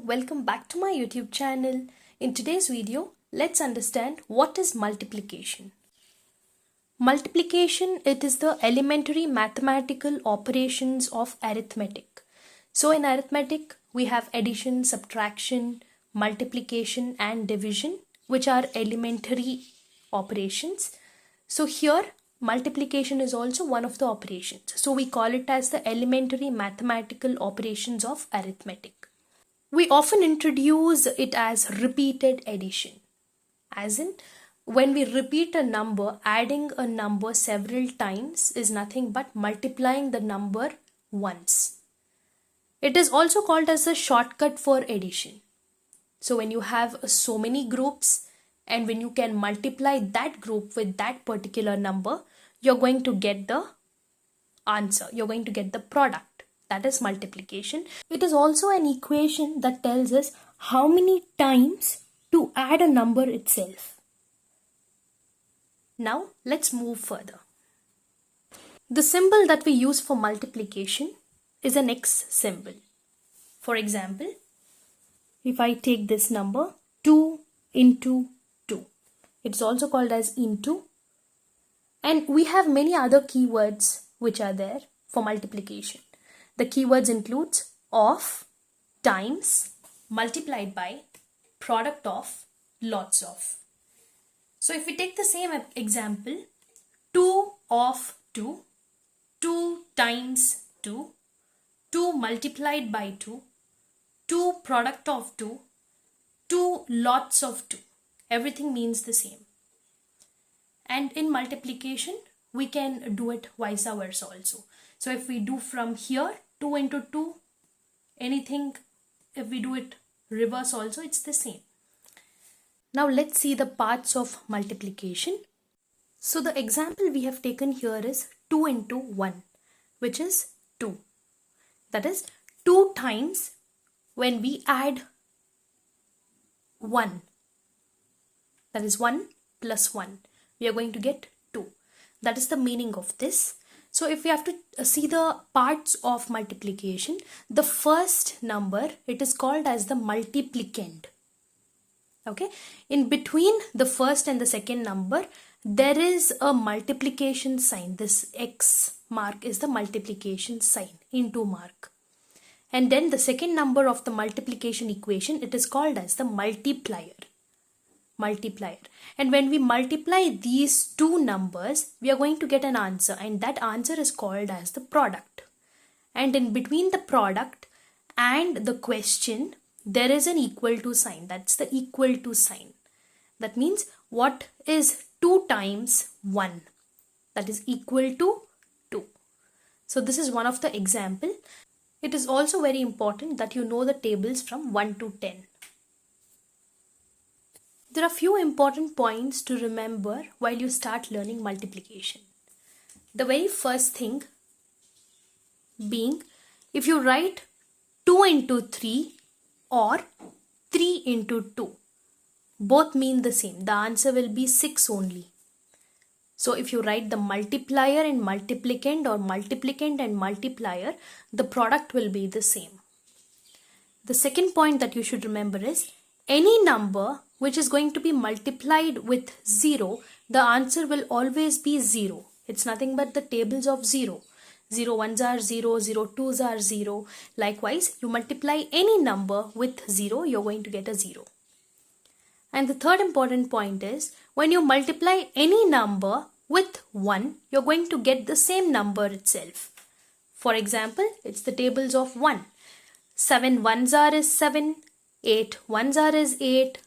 welcome back to my YouTube channel. In today's video, let's understand what is multiplication. Multiplication, it is the elementary mathematical operations of arithmetic. So in arithmetic, we have addition, subtraction, multiplication and division, which are elementary operations. So here, multiplication is also one of the operations. So we call it as the elementary mathematical operations of arithmetic. We often introduce it as repeated addition. As in, when we repeat a number, adding a number several times is nothing but multiplying the number once. It is also called as a shortcut for addition. So when you have so many groups and when you can multiply that group with that particular number, you're going to get the answer. You're going to get the product. That is multiplication. It is also an equation that tells us how many times to add a number itself. Now let's move further. The symbol that we use for multiplication is an X symbol. For example, if I take this number 2 into 2, it's also called as into. And we have many other keywords which are there for multiplication. The keywords includes of, times, multiplied by, product of, lots of. So if we take the same example, 2 of 2, 2 times 2, 2 multiplied by 2, 2 product of 2, 2 lots of 2. Everything means the same. And in multiplication, we can do it vice versa also. So if we do from here 2 into 2, anything, if we do it reverse also, it's the same. Now let's see the parts of multiplication. So the example we have taken here is 2 into 1, which is 2. That is 2 times when we add 1. That is 1 plus 1. We are going to get 2. That is the meaning of this. So if we have to see the parts of multiplication, the first number, it is called as the multiplicand. Okay. In between the first and the second number, there is a multiplication sign. This X mark is the multiplication sign, into mark. And then the second number of the multiplication equation, it is called as the multiplier. And when we multiply these two numbers, we are going to get an answer, and that answer is called as the product. And in between the product and the question, there is an equal to sign. That's the equal to sign. That means what is 2 times 1? That is equal to 2. So this is one of the example. It is also very important that you know the tables from 1 to 10. There are few important points to remember while you start learning multiplication. The very first thing being, if you write 2 into 3 or 3 into 2, both mean the same. The answer will be 6 only. So if you write the multiplier and multiplicand or multiplicand and multiplier, the product will be the same. The second point that you should remember is, any number which is going to be multiplied with 0, the answer will always be 0. It's nothing but the tables of 0. 0 ones are 0, 0 twos are 0. Likewise, you multiply any number with 0, you're going to get a 0. And the third important point is, when you multiply any number with 1, you're going to get the same number itself. For example, it's the tables of 1. 7 ones are is 7, 8 ones are is 8,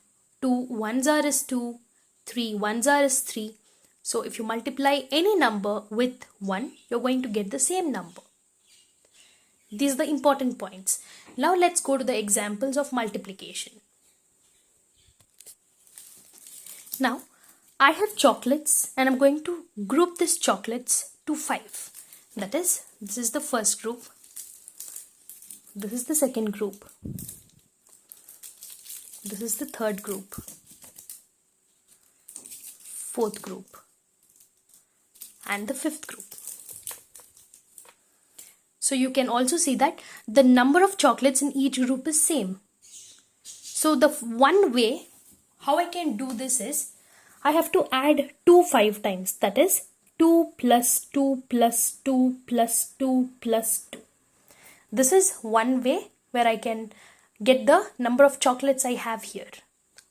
2 ones are is 2, 3 ones are is 3. So if you multiply any number with 1, you're going to get the same number. These are the important points. Now let's go to the examples of multiplication. Now I have chocolates and I'm going to group these chocolates to 5. That is, this is the first group. This is the second group. This is the third group, fourth group, and the fifth group. So you can also see that the number of chocolates in each group is same. So the one way how I can do this is I have to add 2 5 times. That is 2 plus 2 plus 2 plus 2 plus 2. This is one way where I can get the number of chocolates I have here.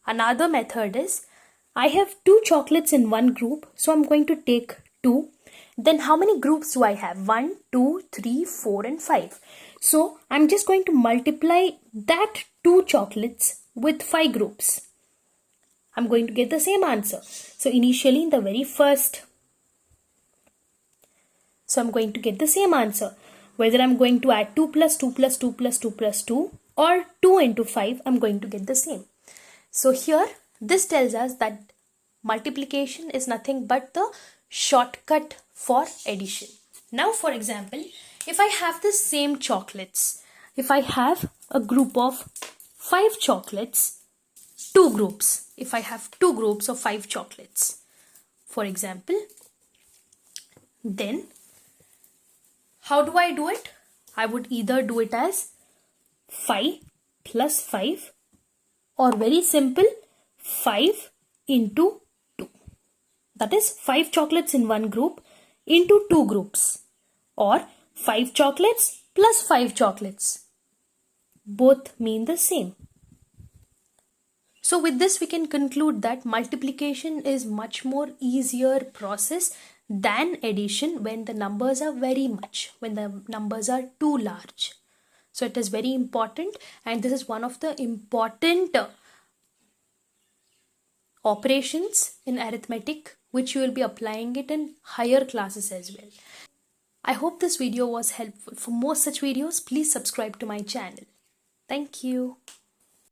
Another method is I have 2 chocolates in one group, so I'm going to take 2. Then how many groups do I have? 1, 2, 3, 4 and 5. So I'm just going to multiply that 2 chocolates with 5 groups. I'm going to get the same answer. So initially in the very first, so I'm going to get the same answer. Whether I'm going to add 2 plus 2 plus 2 plus 2 plus 2 or 2 into 5, I'm going to get the same. So here, this tells us that multiplication is nothing but the shortcut for addition. Now, for example, if I have the same chocolates, if I have a group of 5 chocolates, 2 groups, if I have 2 groups of 5 chocolates, for example, then how do I do it? I would either do it as 5 plus 5 or very simple 5 into 2. That is 5 chocolates in one group into 2 groups, or 5 chocolates plus 5 chocolates. Both mean the same. So with this we can conclude that multiplication is much more easier process than addition when the numbers are very much, when the numbers are too large. So it is very important, and this is one of the important operations in arithmetic which you will be applying it in higher classes as well. I hope this video was helpful. For more such videos, please subscribe to my channel. Thank you.